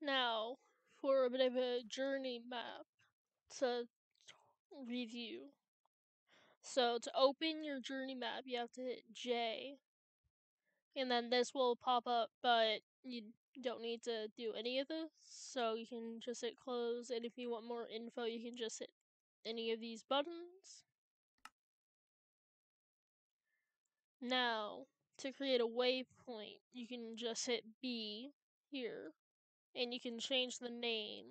Now, for a bit of a journey map to review. So to open your journey map, you have to hit J, and then this will pop up, but you don't need to do any of this, so you can just hit close, and if you want more info, you can just hit any of these buttons. Now, to create a waypoint, you can just hit B here, and you can change the name.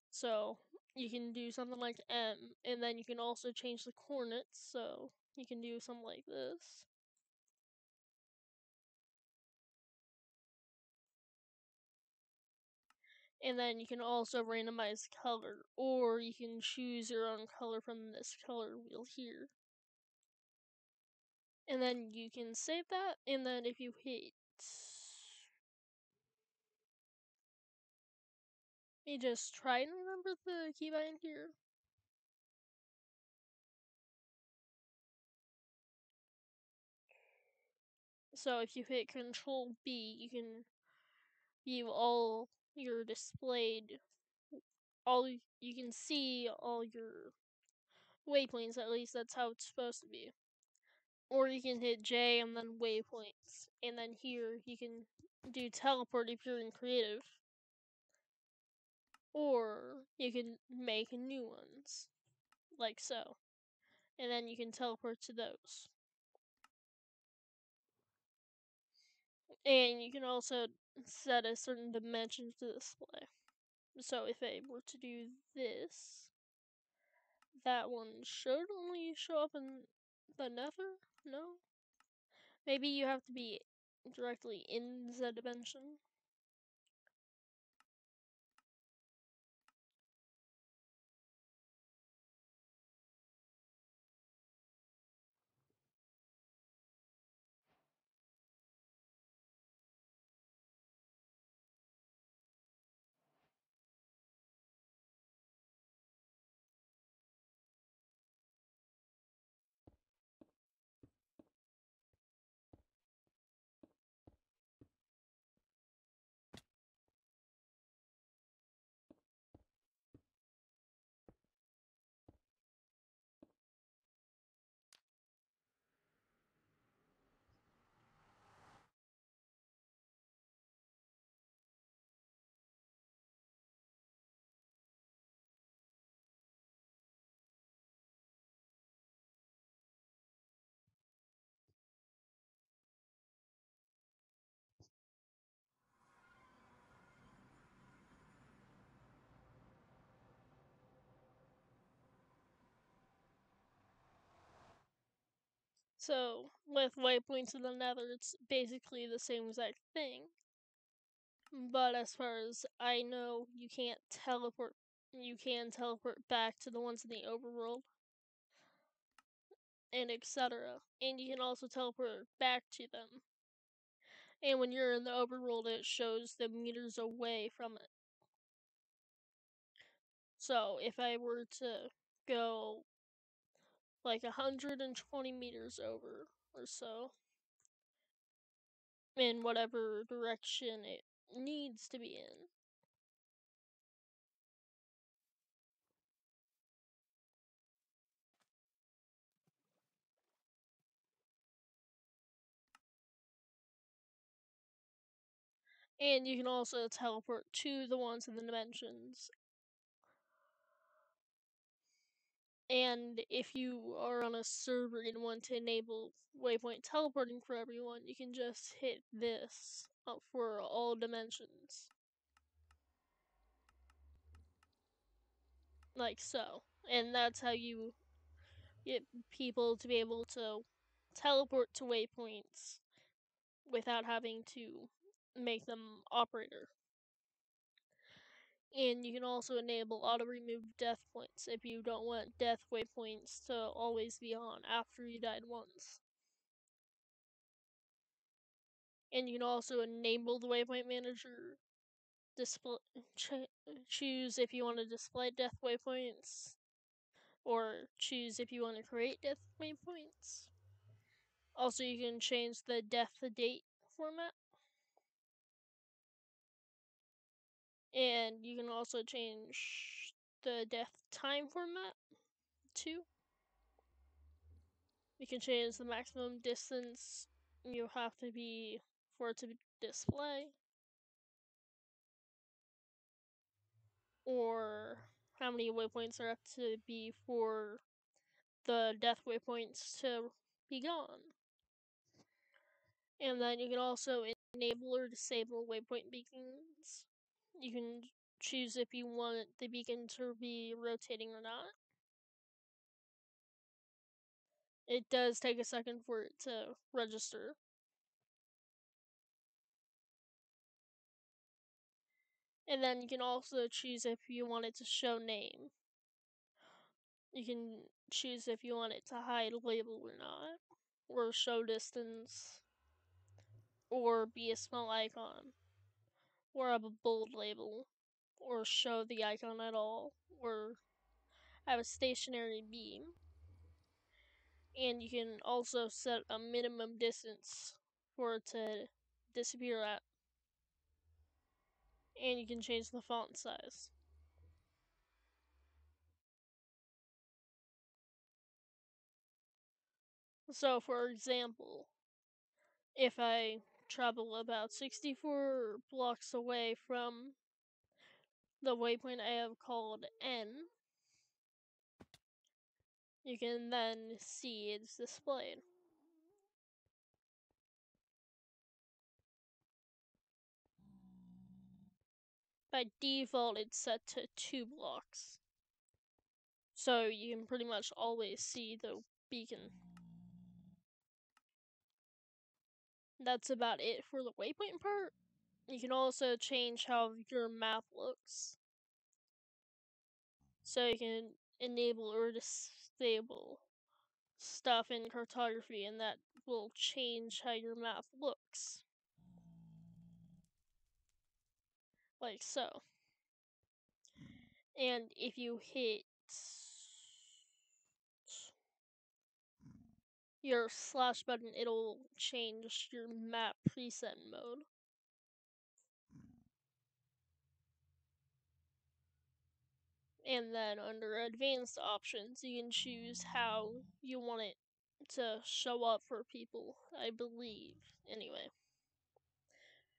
So you can do something like M, and then you can also change the coordinates, so you can do something like this. And then you can also randomize color, or you can choose your own color from this color wheel here. And then you can save that, and then if you hit, you just try and remember the keybind here. So if you hit Control B, you can view all your displayed, you can see all your waypoints, at least that's how it's supposed to be. Or you can hit J and then waypoints, and then here you can do teleport if you're in creative. Or you can make new ones, like so. And then you can teleport to those. And you can also set a certain dimension to display. So if I were to do this, that one should only show up in the nether? No? Maybe you have to be directly in the dimension. So, with waypoints in the nether, it's basically the same exact thing. But as far as I know, you can't teleport. You can teleport back to the ones in the overworld, and etc. And you can also teleport back to them. And when you're in the overworld, it shows the meters away from it. So if I were to go like 120 meters over or so, in whatever direction it needs to be in, and you can also teleport to the ones in the dimensions. And if you are on a server and want to enable waypoint teleporting for everyone, you can just hit this for all dimensions. Like so. And that's how you get people to be able to teleport to waypoints without having to make them operator. And you can also enable auto remove death points if you don't want death waypoints to always be on after you died once. And you can also enable the waypoint manager, choose if you want to display death waypoints, or choose if you want to create death waypoints. Also, you can change the death to date format. And you can also change the death time format too. You can change the maximum distance you have to be for it to display, or how many waypoints there have to be for the death waypoints to be gone. And then you can also enable or disable waypoint beacons. You can choose if you want the beacon to be rotating or not. It does take a second for it to register. And then you can also choose if you want it to show name. You can choose if you want it to hide label or not, or show distance, or be a small icon, or have a bold label, or show the icon at all, or have a stationary beam. And you can also set a minimum distance for it to disappear at. And you can change the font size. So, for example, if I travel about 64 blocks away from the waypoint I have called N, you can then see it's displayed. By default, it's set to 2 blocks. So you can pretty much always see the beacon. That's about it for the waypoint part. You can also change how your map looks. So you can enable or disable stuff in cartography, and that will change how your map looks. Like so. And if you hit your slash button, it'll change your map preset mode. And then under advanced options, you can choose how you want it to show up for people, I believe. Anyway.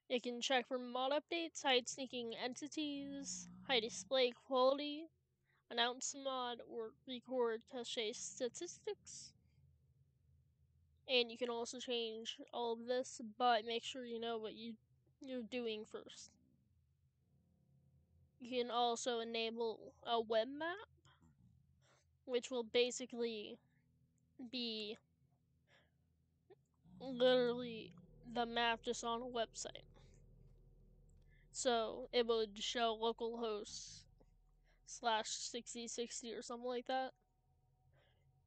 You can check for mod updates, hide sneaking entities, hide display quality, announce mod, or record cache statistics. And you can also change all of this, but make sure you know what you're doing first. You can also enable a web map, which will basically be literally the map just on a website. So it would show localhost /6060 or something like that.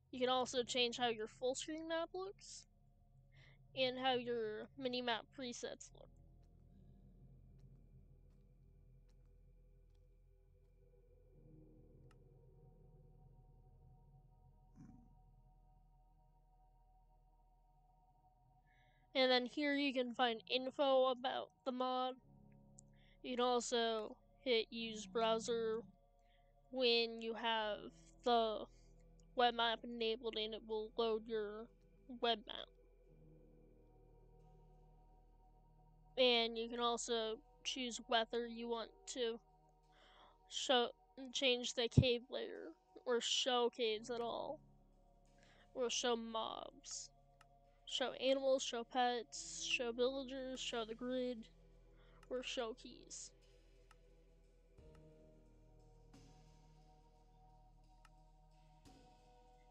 You can also change how your full screen map looks and how your mini map presets look. And then here you can find info about the mod. You can also hit use browser when you have the web map enabled, and it will load your web map. And you can also choose whether you want to change the cave layer, or show caves at all, or show mobs, show animals, show pets, show villagers, show the grid, or show keys.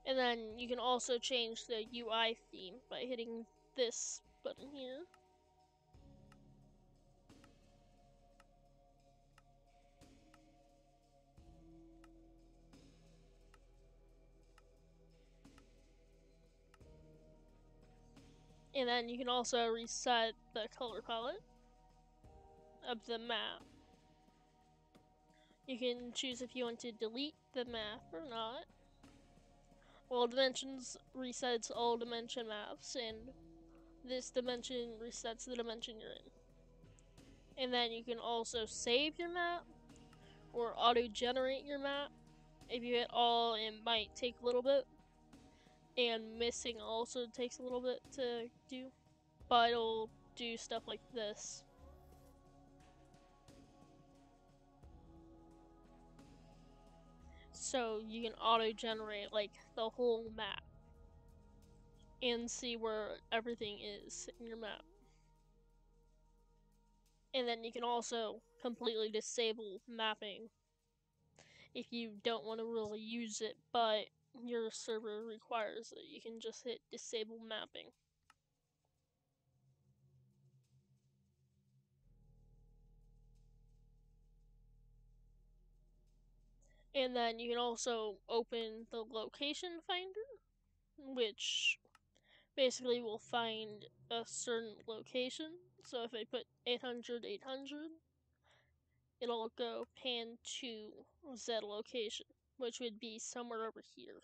And then you can also change the UI theme by hitting this button here. And then you can also reset the color palette of the map. You can choose if you want to delete the map or not. All dimensions resets all dimension maps, and this dimension resets the dimension you're in. And then you can also save your map or auto-generate your map. If you hit all, it might take a little bit. And missing also takes a little bit to do. But it'll do stuff like this. So you can auto-generate like the whole map and see where everything is in your map. And then you can also completely disable mapping if you don't want to really use it, but your server requires it. You can just hit disable mapping. And then you can also open the location finder, which basically will find a certain location. So if I put 800, 800, it'll go pan to Z location, which would be somewhere over here.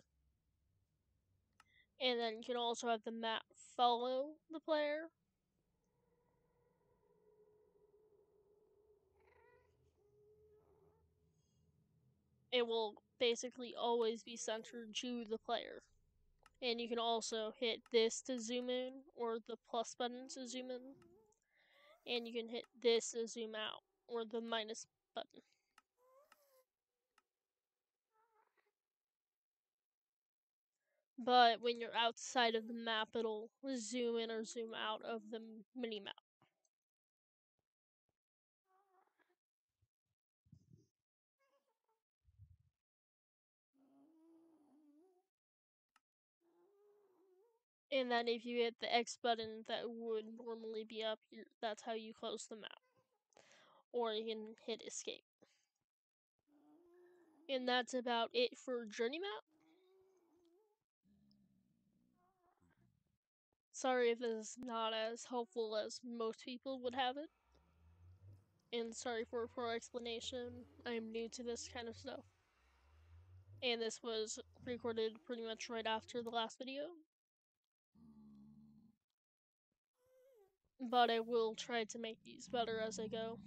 And then you can also have the map follow the player. It will basically always be centered to the player. And you can also hit this to zoom in, or the plus button to zoom in. And you can hit this to zoom out, or the minus button. But when you're outside of the map, it'll zoom in or zoom out of the mini map. And then if you hit the X button that would normally be up, that's how you close the map. Or you can hit escape. And that's about it for JourneyMap. Sorry if this is not as helpful as most people would have it. And sorry for a poor explanation. I'm new to this kind of stuff. And this was recorded pretty much right after the last video. But I will try to make these better as I go.